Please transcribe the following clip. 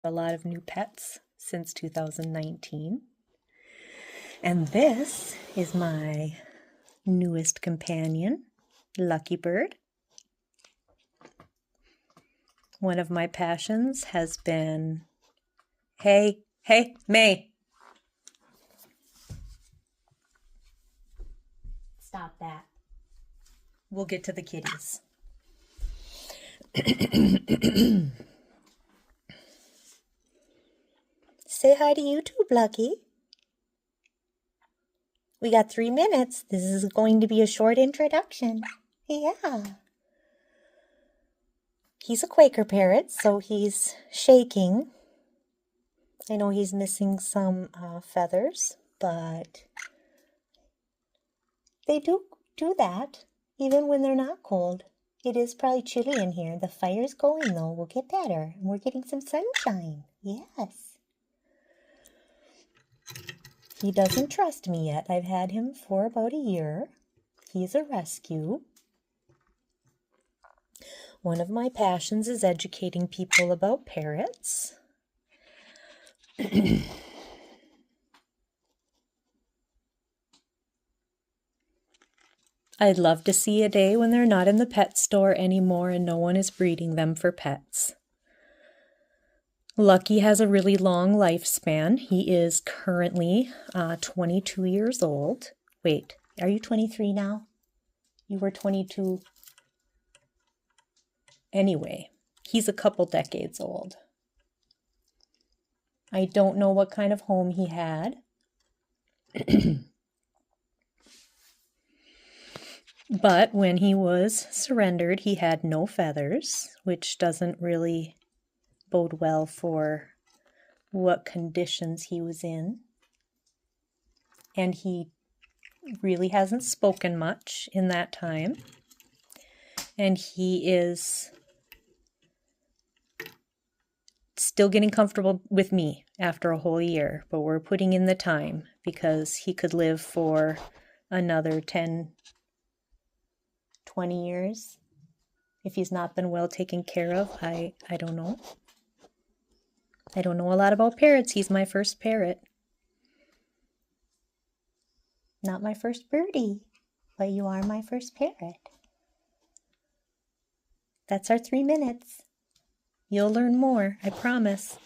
A lot of new pets since 2019. And this is my newest companion, Lucky Bird. One of my passions has been, hey, May. Stop that. We'll get to the kitties. Say hi to YouTube, Lucky. We got 3 minutes. This is going to be a short introduction. Yeah. He's a Quaker parrot, so he's shaking. I know he's missing some feathers, but they do that even when they're not cold. It is probably chilly in here. The fire's going, though. We'll get better. We're getting some sunshine. Yes. He doesn't trust me yet. I've had him for about a year. He's a rescue. One of my passions is educating people about parrots. I'd love to see a day when they're not in the pet store anymore and no one is breeding them for pets. Lucky has a really long lifespan. He is currently 22 years old. Wait, are you 23 now? You were 22. Anyway, he's a couple decades old. I don't know what kind of home he had. But when he was surrendered, he had no feathers, which doesn't really bode well for what conditions he was in. And he really hasn't spoken much in that time. And he is still getting comfortable with me after a whole year, but we're putting in the time because he could live for another 10, 20 years if he's not been well taken care of. I don't know. I don't know a lot about parrots. He's my first parrot. Not my first birdie, but you are my first parrot. That's our 3 minutes. You'll learn more, I promise.